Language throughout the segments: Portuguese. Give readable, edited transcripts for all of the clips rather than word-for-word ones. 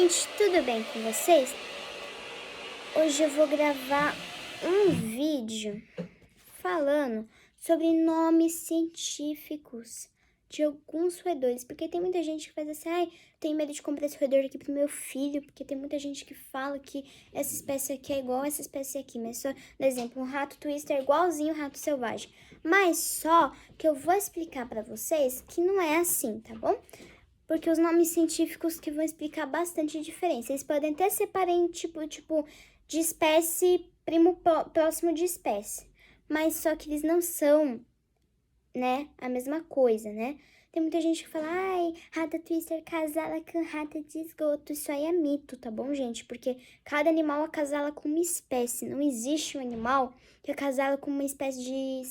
Gente, tudo bem com vocês? Hoje eu vou gravar um vídeo falando sobre nomes científicos de alguns roedores, porque tem muita gente que faz assim, ai, tenho medo de comprar esse roedor aqui pro meu filho, porque tem muita gente que fala que essa espécie aqui é igual a essa espécie aqui, mas só, por exemplo, um rato twister é igualzinho um rato selvagem, mas só que eu vou explicar pra vocês que não é assim, tá bom? Porque os nomes científicos que vão explicar bastante a diferença. Eles podem até ser parente, tipo, de espécie, primo próximo de espécie. Mas só que eles não são, né, a mesma coisa, né? Tem muita gente que fala, ai, rata twister casala com rata de esgoto. Isso aí é mito, tá bom, gente? Porque cada animal acasala com uma espécie. Não existe um animal que acasala com uma espécie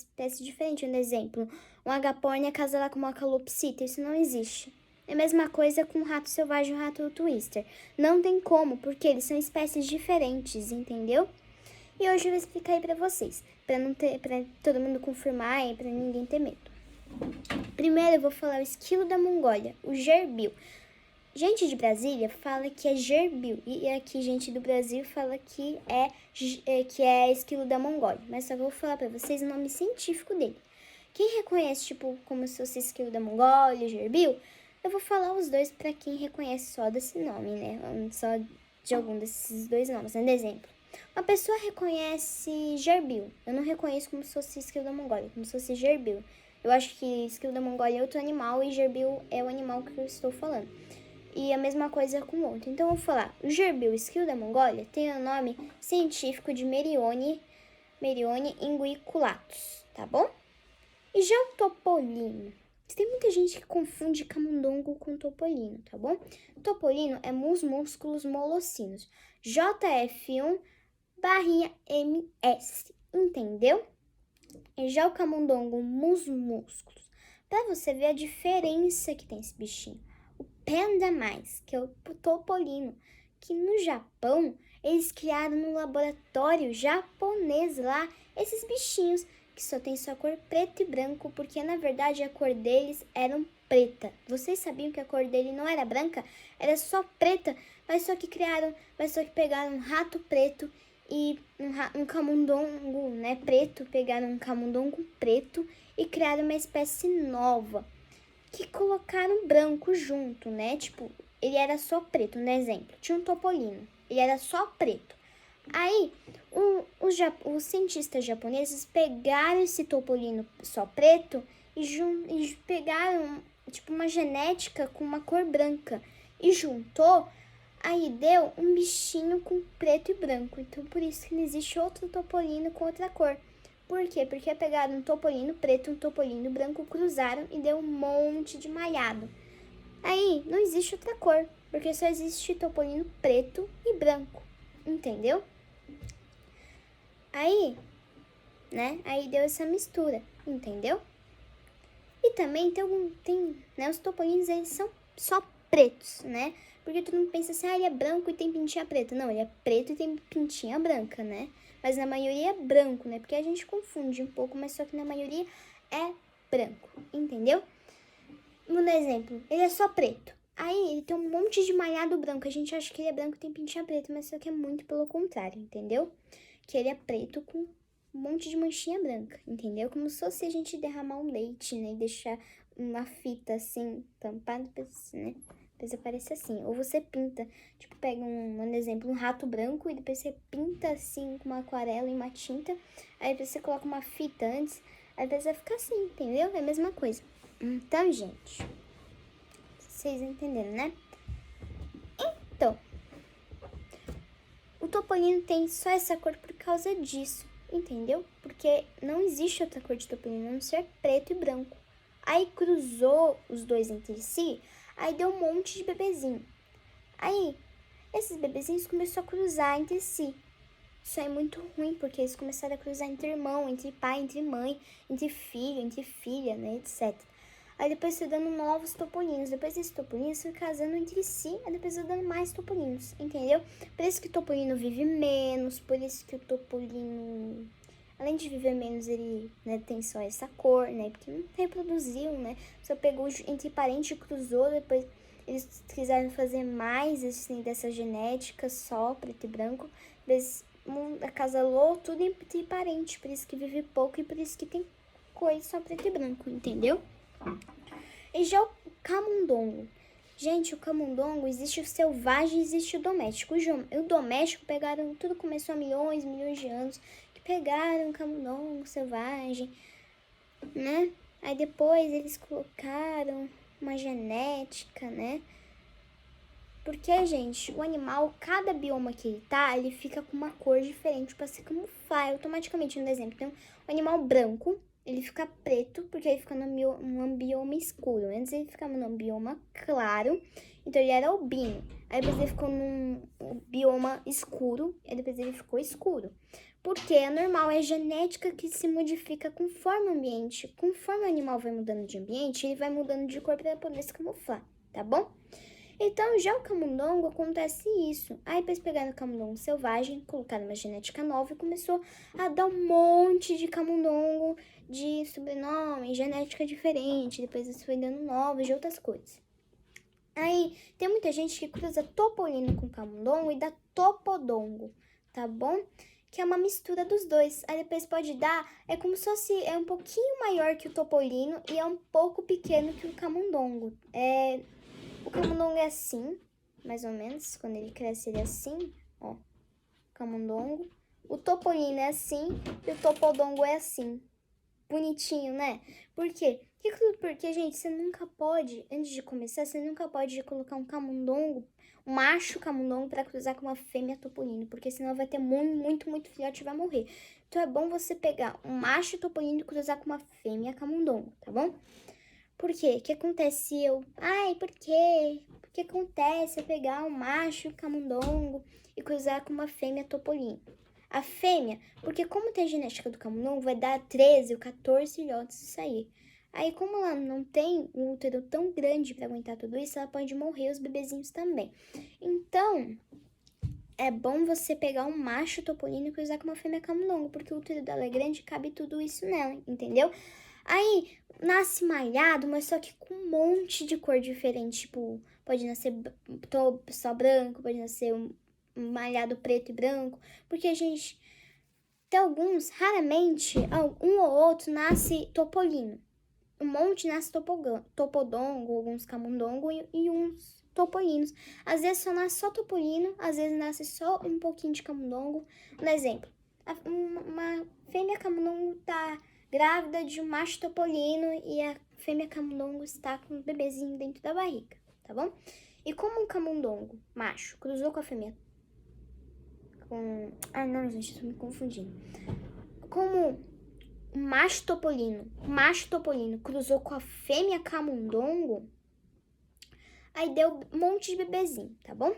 diferente. Um exemplo, um agaporni acasala com uma calopsita. Isso não existe. É a mesma coisa com o rato selvagem e o rato twister. Não tem como, porque eles são espécies diferentes, entendeu? E hoje eu vou explicar aí pra vocês, pra todo mundo confirmar e pra ninguém ter medo. Primeiro eu vou falar o esquilo da Mongólia, o gerbil. Gente de Brasília fala que é gerbil e aqui gente do Brasil fala que é esquilo da Mongólia. Mas só vou falar pra vocês o nome científico dele. Quem reconhece, tipo, como se fosse esquilo da Mongólia, gerbil, eu vou falar os dois pra quem reconhece só desse nome, né? Só de algum desses dois nomes, né? De exemplo. Uma pessoa reconhece gerbil. Eu não reconheço como se fosse esquilo da Mongólia, como se fosse gerbil. Eu acho que esquilo da Mongólia é outro animal e gerbil é o animal que eu estou falando. E a mesma coisa com o outro. Então eu vou falar, o gerbil esquilo da Mongólia tem o nome científico de Merione inguiculatus, tá bom? E já o topolino? Tem muita gente que confunde camundongo com topolino, tá bom? Topolino é mus músculos molocinos. JF1 barrinha MS, entendeu? E já o camundongo mus músculos. Pra você ver a diferença que tem esse bichinho. O panda mais, que é o topolino, que no Japão eles criaram no laboratório japonês lá esses bichinhos que só tem sua cor preto e branco, porque na verdade a cor deles era preta. Vocês sabiam que a cor dele não era branca? Era só preta, mas só que pegaram um rato preto e um camundongo, né, preto, pegaram um camundongo preto e criaram uma espécie nova, que colocaram branco junto, né, tipo, ele era só preto, no exemplo, tinha um topolino, ele era só preto. Aí, os cientistas japoneses pegaram esse topolino só preto e pegaram, tipo, uma genética com uma cor branca e juntou, aí deu um bichinho com preto e branco. Então, por isso que não existe outro topolino com outra cor. Por quê? Porque pegaram um topolino preto e um topolino branco, cruzaram e deu um monte de malhado. Aí, não existe outra cor, porque só existe topolino preto e branco. Entendeu? Aí, né? Aí deu essa mistura, entendeu? E também né? Os topolinos, eles são só pretos, né? Porque todo mundo pensa assim, ele é branco e tem pintinha preta. Não, ele é preto e tem pintinha branca, né? Mas na maioria é branco, né? Porque a gente confunde um pouco, mas só que na maioria é branco, entendeu? Um exemplo, ele é só preto. Aí ele tem um monte de malhado branco. A gente acha que ele é branco e tem pintinha preta, mas só que é muito pelo contrário, entendeu? Que ele é preto com um monte de manchinha branca, entendeu? Como se fosse a gente derramar um leite, né? E deixar uma fita assim, tampada, né? Depois aparece assim. Ou você pinta, tipo, pega um exemplo, um rato branco e depois você pinta assim com uma aquarela e uma tinta. Aí depois você coloca uma fita antes, aí depois vai ficar assim, entendeu? É a mesma coisa. Então, gente, vocês entenderam, né? Então, o topolino tem só essa cor por causa disso, entendeu? Porque não existe outra cor de topolino, a não ser preto e branco. Aí cruzou os dois entre si, aí deu um monte de bebezinho. Aí, esses bebezinhos começaram a cruzar entre si. Isso é muito ruim, porque eles começaram a cruzar entre irmão, entre pai, entre mãe, entre filho, entre filha, né, etc. Aí depois foi dando novos topolinos. Depois desses topolinos foi casando entre si. Aí depois foi dando mais topolinos, entendeu? Por isso que o topolino vive menos. Por isso que o topolino, além de viver menos, ele, né, tem só essa cor, né? Porque não reproduziu, né? Só pegou entre parente e cruzou. Depois eles quiseram fazer mais, assim, dessa genética só, preto e branco. Eles acasalou tudo entre parentes, por isso que vive pouco e por isso que tem coisa só preto e branco, entendeu? E já o camundongo. Gente, o camundongo existe o selvagem e existe o doméstico. O doméstico pegaram, tudo começou há milhões de anos, que pegaram o camundongo selvagem, né? Aí depois eles colocaram uma genética, né? Porque, gente, o animal, cada bioma que ele tá, ele fica com uma cor diferente para se camuflar automaticamente. No exemplo, tem um animal branco, ele fica preto, porque ele fica num bioma escuro. Antes ele ficava num bioma claro, então ele era albino. Aí depois ele ficou num bioma escuro, e depois ele ficou escuro. Porque é normal, é genética que se modifica conforme o ambiente. Conforme o animal vai mudando de ambiente, ele vai mudando de cor para poder se camuflar, tá bom? Então, já o camundongo acontece isso. Aí, depois pegaram o camundongo selvagem, colocaram uma genética nova e começou a dar um monte de camundongo de sobrenome, genética diferente. Depois isso foi dando novos de outras coisas. Aí, tem muita gente que cruza topolino com camundongo e dá topodongo, tá bom? Que é uma mistura dos dois. Aí depois pode dar, é como se fosse, é um pouquinho maior que o topolino e é um pouco pequeno que o camundongo. O camundongo é assim, mais ou menos, quando ele cresce ele é assim, ó, camundongo. O topolino é assim e o topodongo é assim. Bonitinho, né? Por quê? Porque, gente, você nunca pode, antes de começar, você nunca pode colocar um camundongo, um macho camundongo para cruzar com uma fêmea topolino, porque senão vai ter muito filhote e vai morrer. Então é bom você pegar um macho topolino e cruzar com uma fêmea camundongo, tá bom? Por quê? O que aconteceu? Por quê? O que acontece eu pegar um macho camundongo e cruzar com uma fêmea topolino? A fêmea, porque como tem a genética do camundongo, vai dar 13 ou 14 filhotes isso aí. Aí, como ela não tem um útero tão grande para aguentar tudo isso, ela pode morrer os bebezinhos também. Então, é bom você pegar um macho topolino e cruzar com uma fêmea camundongo, porque o útero dela é grande e cabe tudo isso nela, entendeu? Aí, nasce malhado, mas só que com um monte de cor diferente. Tipo, pode nascer só branco, pode nascer um malhado preto e branco. Porque a gente tem alguns, raramente, um ou outro nasce topolino. Um monte nasce topodongo, alguns camundongo e uns topolinos. Às vezes só nasce só topolino, às vezes nasce só um pouquinho de camundongo. Um exemplo, uma fêmea camundongo tá grávida de um macho topolino e a fêmea camundongo está com um bebezinho dentro da barriga, tá bom? E como um camundongo macho cruzou com a fêmea não, gente, estou me confundindo. Como o macho topolino cruzou com a fêmea camundongo, aí deu um monte de bebezinho, tá bom?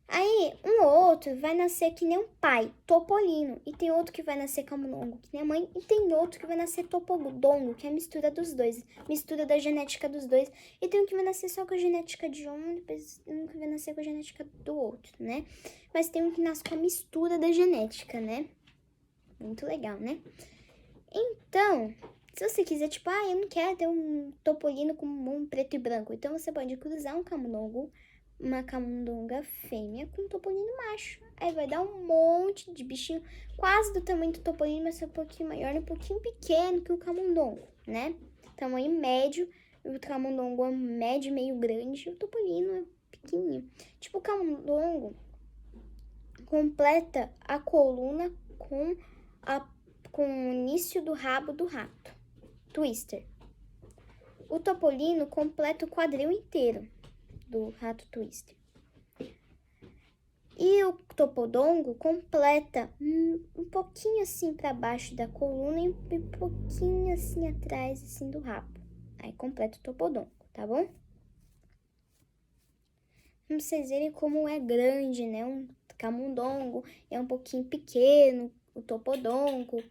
Aí, um ou outro vai nascer que nem um pai, topolino, e tem outro que vai nascer camundongo, que nem a mãe, e tem outro que vai nascer topodongo, que é a mistura dos dois, mistura da genética dos dois, e tem um que vai nascer só com a genética de um, depois um que vai nascer com a genética do outro, né? Mas tem um que nasce com a mistura da genética, né? Muito legal, né? Então, se você quiser, tipo, eu não quero ter um topolino com um preto e branco, então você pode cruzar um camundongo, uma camundonga fêmea com um topolino macho. Aí vai dar um monte de bichinho, quase do tamanho do topolino, mas um pouquinho maior e um pouquinho pequeno que o camundongo, né? Tamanho médio, o camundongo é médio, meio grande, e o topolino é pequenininho. Tipo, o camundongo completa a coluna com o início do rabo do rato, twister. O topolino completa o quadril inteiro do rato twister. E o topodongo completa um pouquinho assim para baixo da coluna e um pouquinho assim atrás assim do rabo. Aí completa o topodongo, tá bom? Pra vocês verem como é grande, né? Um camundongo é um pouquinho pequeno, o topodongo.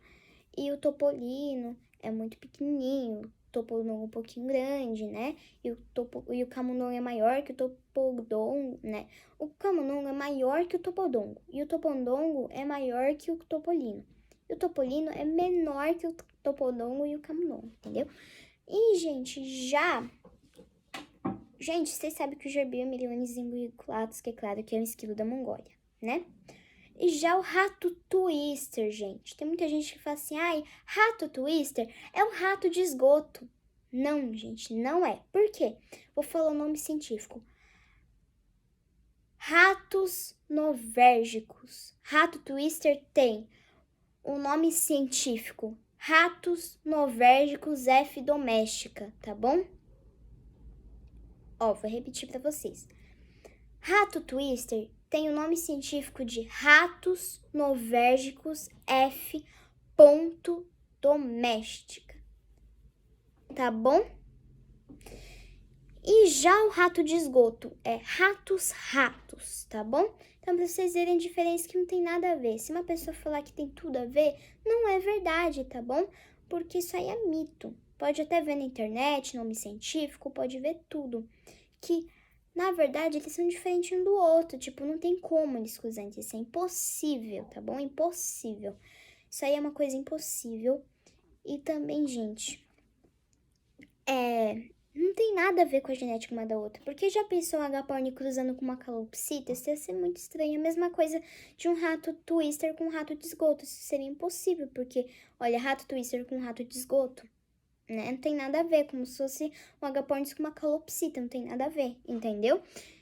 E o topolino é muito pequenininho, o topodongo um pouquinho grande, né? E o camundongo é maior que o topodongo, né? O camundongo é maior que o topodongo e o topodongo é maior que o topolino. E o topolino é menor que o topodongo e o camundongo, entendeu? E, gente, já Gente, vocês sabem que o Gerbium miliones imbriculatus, que é claro que é um esquilo da Mongólia, né? E já o rato twister, gente. Tem muita gente que fala assim, ai, rato twister é um rato de esgoto. Não, gente, não é. Por quê? Vou falar o nome científico. Ratos novérgicos. Rato twister tem o nome científico. Ratos novérgicos F doméstica, tá bom? Ó, vou repetir para vocês. Rato twister tem o nome científico de Ratos novérgicos F doméstica, tá bom? E já o rato de esgoto é ratos, tá bom? Então, pra vocês verem a diferença que não tem nada a ver. Se uma pessoa falar que tem tudo a ver, não é verdade, tá bom? Porque isso aí é mito. Pode até ver na internet, nome científico, pode ver tudo. Que, na verdade, eles são diferentes um do outro. Tipo, não tem como eles cruzarem. Isso é impossível, tá bom? Impossível. Isso aí é uma coisa impossível. E também, gente, não tem nada a ver com a genética uma da outra. Porque já pensou um agaporni cruzando com uma calopsita? Isso ia ser muito estranho. A mesma coisa de um rato twister com um rato de esgoto. Isso seria impossível, porque, olha, rato twister com um rato de esgoto, né? Não tem nada a ver, como se fosse um agapornis com uma calopsita. Não tem nada a ver, entendeu?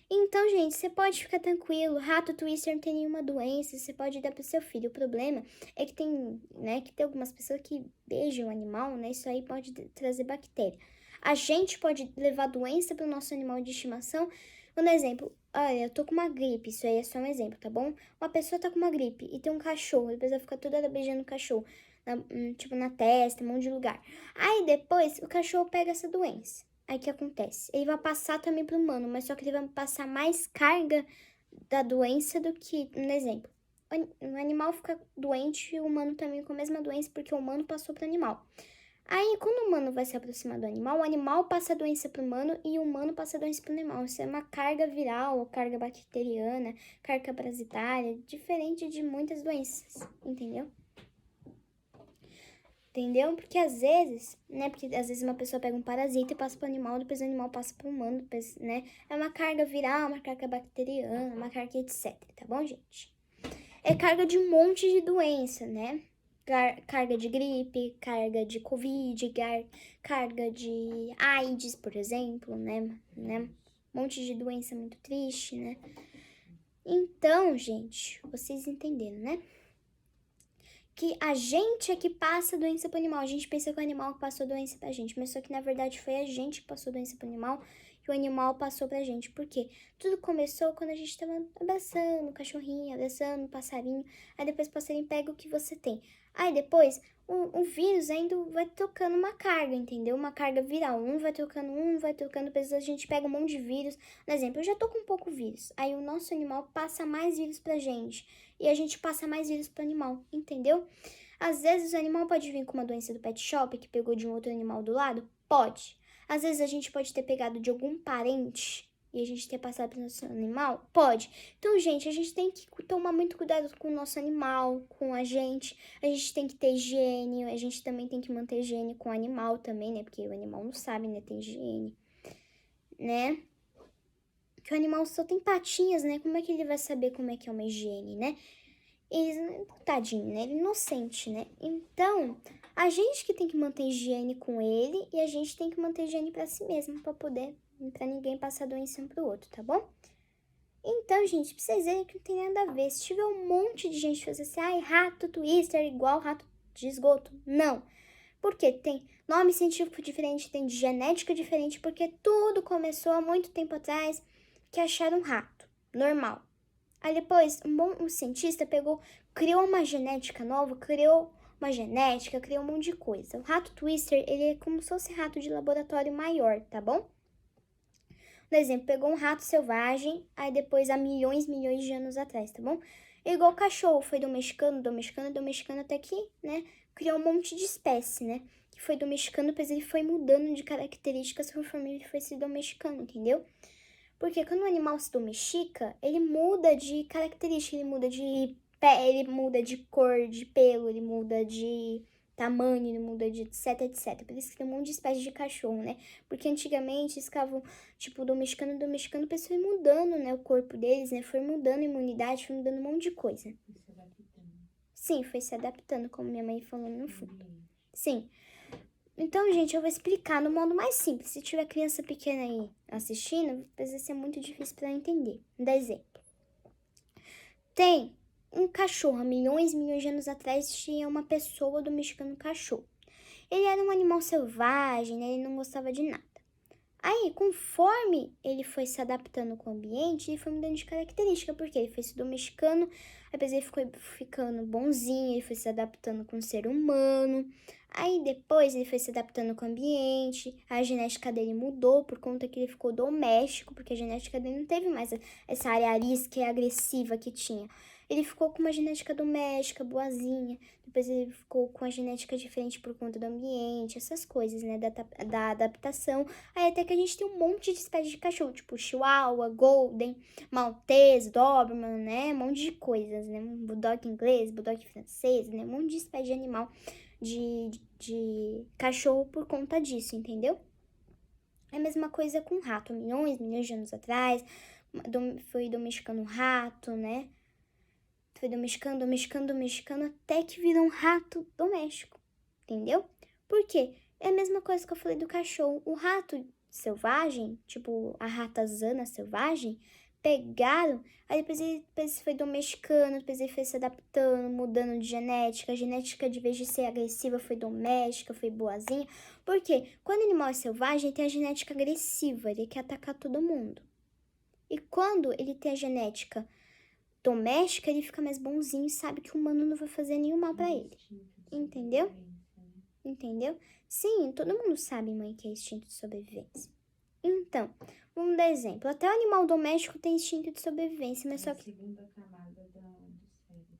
Então, gente, você pode ficar tranquilo. Rato twister não tem nenhuma doença, você pode dar pro seu filho. O problema é que tem, né, que tem algumas pessoas que beijam o animal, né? Isso aí pode trazer bactéria. A gente pode levar doença pro nosso animal de estimação. Um exemplo, olha, eu tô com uma gripe, isso aí é só um exemplo, tá bom? Uma pessoa tá com uma gripe e tem um cachorro, depois vai ficar toda hora beijando o cachorro, tipo na testa, um monte de lugar. Aí depois o cachorro pega essa doença. Aí o que acontece? Ele vai passar também pro humano, mas só que ele vai passar mais carga da doença do que, um exemplo. O animal fica doente e o humano também com a mesma doença porque o humano passou pro animal. Aí, quando o humano vai se aproximar do animal, o animal passa a doença para o humano e o humano passa a doença para o animal. Isso é uma carga viral, ou carga bacteriana, carga parasitária, diferente de muitas doenças, entendeu? Entendeu? Porque às vezes, né? Porque às vezes uma pessoa pega um parasita e passa para o animal, depois o animal passa para o humano, depois, né? É uma carga viral, uma carga bacteriana, uma carga etc, tá bom, gente? É carga de um monte de doença, né? Carga de gripe, carga de Covid, carga de AIDS, por exemplo, né? Um monte de doença muito triste, né? Então, gente, vocês entenderam, né? Que a gente é que passa doença pro animal. A gente pensa que o animal passou doença pra gente, mas só que na verdade foi a gente que passou doença pro animal e o animal passou pra gente. Por quê? Tudo começou quando a gente tava abraçando o cachorrinho, abraçando o passarinho. Aí depois o passarinho pega o que você tem. Aí depois o vírus ainda vai trocando uma carga, entendeu? Uma carga viral. Um vai trocando, depois a gente pega um monte de vírus. Por exemplo, eu já tô com pouco vírus. Aí o nosso animal passa mais vírus pra gente. E a gente passa mais vírus pro animal, entendeu? Às vezes o animal pode vir com uma doença do pet shop que pegou de um outro animal do lado? Pode. Às vezes a gente pode ter pegado de algum parente e a gente ter passado para o nosso animal? Pode. Então, gente, a gente tem que tomar muito cuidado com o nosso animal, com a gente. A gente tem que ter higiene, a gente também tem que manter higiene com o animal também, né? Porque o animal não sabe, né? Tem higiene, né? Que o animal só tem patinhas, né? Como é que ele vai saber como é que é uma higiene, né? Tadinho, né? Ele é inocente, né? Então, a gente que tem que manter higiene com ele e a gente tem que manter higiene pra si mesmo, pra ninguém passar doença um pro outro, tá bom? Então, gente, pra vocês verem que não tem nada a ver. Se tiver um monte de gente fazer assim, ai, rato twister é igual rato de esgoto. Não. Porque tem nome científico diferente, tem genética diferente, porque tudo começou há muito tempo atrás que acharam um rato normal. Aí depois, um cientista criou uma genética nova, criou um monte de coisa. O rato twister, ele é como se fosse rato de laboratório maior, tá bom? Por exemplo, pegou um rato selvagem, aí depois há milhões de anos atrás, tá bom? Igual o cachorro, foi domesticando, até que, né, criou um monte de espécie, né? Que foi domesticando, depois ele foi mudando de características conforme ele foi se domesticando, entendeu? Porque quando o animal se domestica, ele muda de característica, ele muda de pé, ele muda de cor de pelo, ele muda de tamanho, ele muda de etc, etc. Por isso que tem um monte de espécies de cachorro, né? Porque antigamente eles ficavam, tipo, domesticando, a pessoa ia mudando, né? O corpo deles, né? Foi mudando a imunidade, foi mudando um monte de coisa. Sim, foi se adaptando, como minha mãe falou no fundo. Sim. Então, gente, eu vou explicar no modo mais simples. Se tiver criança pequena aí assistindo, vai ser muito difícil para entender. Vou dar exemplo. Tem um cachorro, há milhões e milhões de anos atrás, tinha uma pessoa domesticando um cachorro. Ele era um animal selvagem, né? Ele não gostava de nada. Aí, conforme ele foi se adaptando com o ambiente, ele foi mudando de característica, porque ele foi se domesticando, depois ele ficou ficando bonzinho, ele foi se adaptando com o ser humano. Aí, depois, ele foi se adaptando com o ambiente, a genética dele mudou por conta que ele ficou doméstico, porque a genética dele não teve mais essa área arisca e agressiva que tinha. Ele ficou com uma genética doméstica, boazinha. Depois ele ficou com a genética diferente por conta do ambiente, essas coisas, né? Da adaptação. Aí até que a gente tem um monte de espécies de cachorro, tipo Chihuahua, Golden, Maltese, Doberman, né? Um monte de coisas, né? Bulldog inglês, Bulldog francês, né? Um monte de espécie de animal de cachorro por conta disso, entendeu? É a mesma coisa com rato. Milhões de anos atrás, foi domesticando rato, né? Foi domesticando, até que virou um rato doméstico, entendeu? Por quê? É a mesma coisa que eu falei do cachorro. O rato selvagem, tipo a ratazana selvagem, pegaram, aí depois foi domesticando, depois ele foi se adaptando, mudando de genética. A genética, de vez de ser agressiva, foi doméstica, foi boazinha. Por quê? Quando o animal é selvagem, ele tem a genética agressiva, ele quer atacar todo mundo. E quando ele tem a genética doméstica, ele fica mais bonzinho e sabe que o humano não vai fazer nenhum mal pra ele. Entendeu? Entendeu? Sim, todo mundo sabe, mãe, que é instinto de sobrevivência. Então, vamos dar exemplo. Até o animal doméstico tem instinto de sobrevivência, mas só que... segunda camada do cérebro.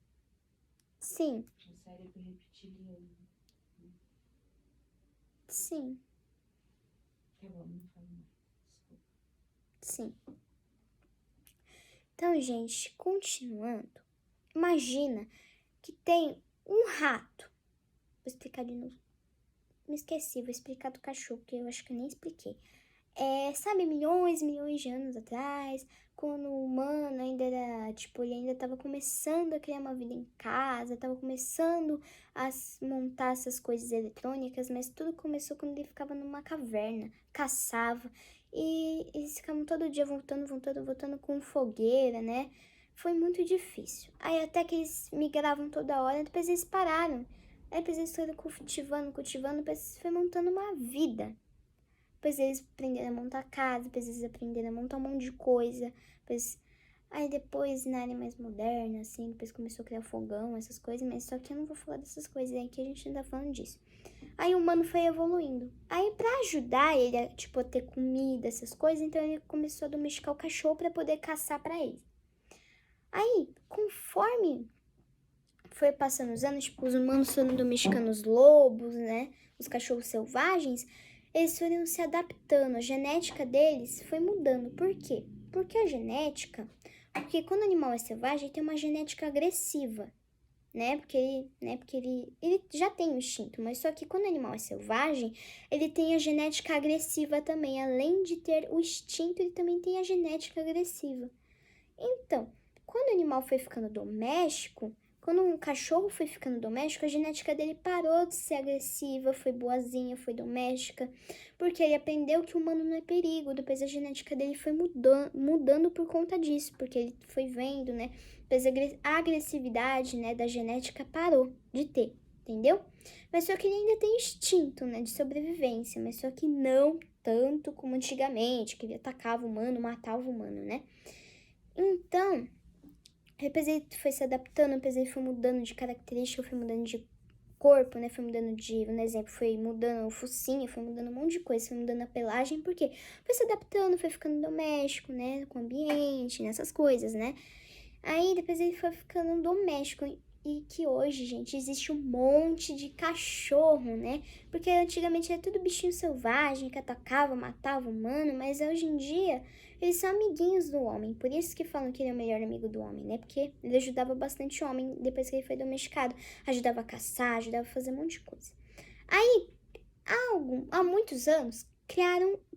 Sim. O cérebro reptiliano. Sim. Tá bom, não falo mais. Desculpa. Sim. Então, gente, continuando. Imagina que tem um rato. Vou explicar de novo. Me esqueci, vou explicar do cachorro, que eu acho que eu nem expliquei. Sabe, milhões de anos atrás, quando o humano ainda era, tipo, ele ainda tava começando a criar uma vida em casa, tava começando a montar essas coisas eletrônicas, mas tudo começou quando ele ficava numa caverna, caçava, e eles ficavam todo dia voltando com fogueira, né? Foi muito difícil. Aí até que eles migravam toda hora, depois eles pararam. Aí depois eles foram cultivando, depois foi montando uma vida. Depois eles aprenderam a montar casa, depois eles aprenderam a montar um monte de coisa. Aí depois, na área mais moderna, assim, depois começou a criar fogão, essas coisas, mas só que eu não vou falar dessas coisas, aqui a gente não tá falando disso. Aí o humano foi evoluindo. Aí pra ajudar ele a, tipo, a ter comida, essas coisas, então ele começou a domesticar o cachorro pra poder caçar pra ele. Aí, conforme foi passando os anos, tipo, os humanos foram domesticando os lobos, né, os cachorros selvagens, eles foram se adaptando, a genética deles foi mudando. Por quê? Porque porque quando o animal é selvagem, ele tem uma genética agressiva, né? Porque ele já tem o instinto, mas só que quando o animal é selvagem, ele tem a genética agressiva também. Além de ter o instinto, ele também tem a genética agressiva. Então, quando o animal foi ficando doméstico, quando um cachorro foi ficando doméstico, a genética dele parou de ser agressiva, foi boazinha, foi doméstica, porque ele aprendeu que o humano não é perigo. Depois a genética dele foi mudando por conta disso, porque ele foi vendo, né? Depois a agressividade, né, da genética parou de ter, entendeu? Mas só que ele ainda tem instinto, né, de sobrevivência, mas só que não tanto como antigamente, que ele atacava o humano, matava o humano, né? Então, depois ele foi se adaptando, depois ele foi mudando de característica, foi mudando de corpo, né? Foi mudando por exemplo, foi mudando o focinho, foi mudando um monte de coisa, foi mudando a pelagem, porque foi se adaptando, foi ficando doméstico, né? Com o ambiente, nessas coisas, né? Aí depois ele foi ficando doméstico. e que hoje, gente, existe um monte de cachorro, né? Porque antigamente era tudo bichinho selvagem que atacava, matava o humano, mas hoje em dia eles são amiguinhos do homem. Por isso que falam que ele é o melhor amigo do homem, né? Porque ele ajudava bastante o homem depois que ele foi domesticado. Ajudava a caçar, ajudava a fazer um monte de coisa. Aí, há muitos anos,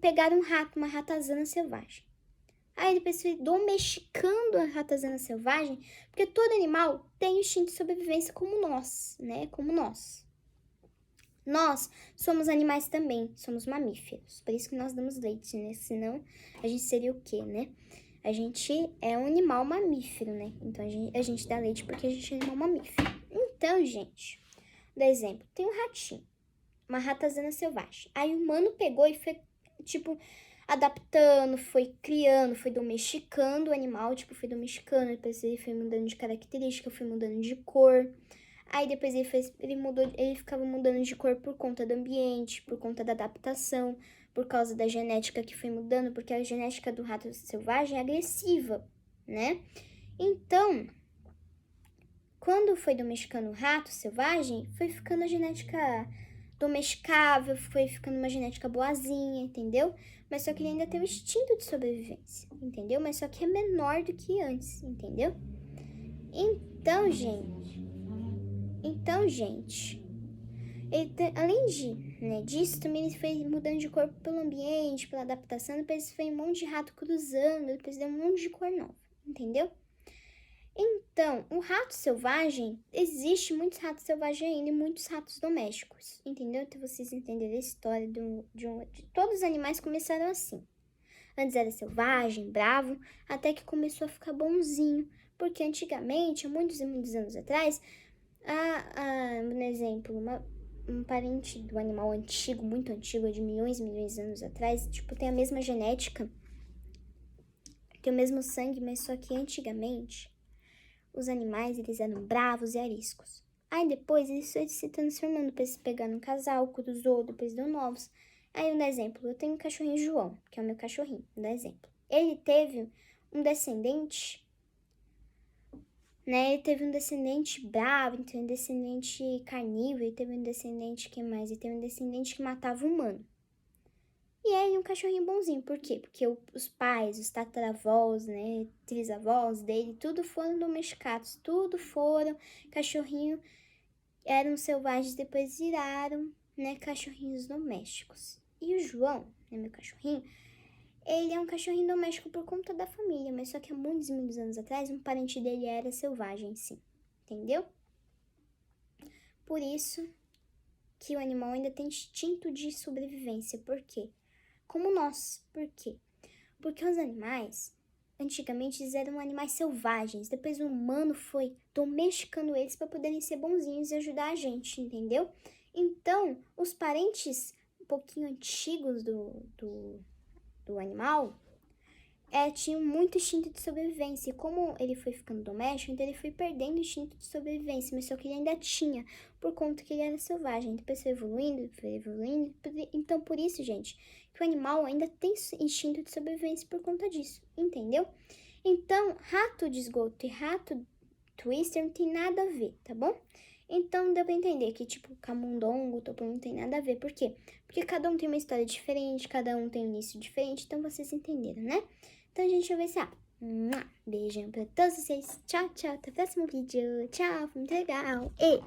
pegaram um rato, uma ratazana selvagem. Aí depois foi domesticando a ratazana selvagem, porque todo animal tem instinto de sobrevivência como nós, né? Como nós. Nós somos animais também, somos mamíferos. Por isso que nós damos leite, né? Senão a gente seria o quê, né? A gente é um animal mamífero, né? Então a gente dá leite porque a gente é animal mamífero. Então, gente, por exemplo, tem um ratinho, uma ratazana selvagem. Aí o humano pegou e foi, tipo, adaptando, foi criando, foi domesticando o animal, tipo, foi domesticando, depois ele foi mudando de característica, foi mudando de cor. Aí depois ele ficava mudando de cor por conta do ambiente, por conta da adaptação, por causa da genética que foi mudando, porque a genética do rato selvagem é agressiva, né? Então, quando foi domesticando o rato selvagem, foi ficando a genética domesticável, foi ficando uma genética boazinha, entendeu? Mas só que ele ainda tem o instinto de sobrevivência, entendeu? Mas só que é menor do que antes, entendeu? Então, gente, além disso, também ele foi mudando de cor pelo ambiente, pela adaptação, depois foi um monte de rato cruzando, depois deu um monte de cor nova, entendeu? Então, o rato selvagem, existe muitos ratos selvagens ainda e muitos ratos domésticos, entendeu? Então, vocês entenderem a história de todos os animais começaram assim. Antes era selvagem, bravo, até que começou a ficar bonzinho, porque antigamente, há muitos e muitos anos atrás, por exemplo, um parente do animal antigo, muito antigo, de milhões e milhões de anos atrás, tipo, tem a mesma genética, tem o mesmo sangue, mas só que antigamente os animais, eles eram bravos e ariscos. Aí depois eles foram se transformando, depois pegaram um casal, cruzou, depois deu novos. Aí um exemplo, eu tenho um cachorrinho João, que é o meu cachorrinho, um exemplo. Ele teve um descendente, né? Ele teve um descendente bravo, ele teve um descendente carnívoro, ele teve um descendente que mais? Ele teve um descendente que matava humano. E aí um cachorrinho bonzinho, por quê? Porque os pais, os tataravós, né, trisavós dele, tudo foram domesticados, tudo foram cachorrinho, eram selvagens, depois viraram, né, cachorrinhos domésticos. E o João, né, meu cachorrinho, ele é um cachorrinho doméstico por conta da família, mas só que há muitos e muitos anos atrás, um parente dele era selvagem, sim, entendeu? Por isso que o animal ainda tem instinto de sobrevivência, por quê? Como nós. Por quê? Porque os animais, antigamente, eles eram animais selvagens. Depois o humano foi domesticando eles para poderem ser bonzinhos e ajudar a gente, entendeu? Então, os parentes um pouquinho antigos do animal tinham muito instinto de sobrevivência. E como ele foi ficando doméstico, então ele foi perdendo o instinto de sobrevivência, mas só que ele ainda tinha, por conta que ele era selvagem. Depois foi evoluindo. Então, por isso, gente, que o animal ainda tem instinto de sobrevivência por conta disso, entendeu? Então, rato de esgoto e rato twister não tem nada a ver, tá bom? Então, deu pra entender que, tipo, camundongo, topo não tem nada a ver. Por quê? Porque cada um tem uma história diferente, cada um tem um início diferente, então vocês entenderam, né? Então, gente, eu vou encerrar. Beijão pra todos vocês. Tchau, tchau. Até o próximo vídeo. Tchau, foi muito legal. E...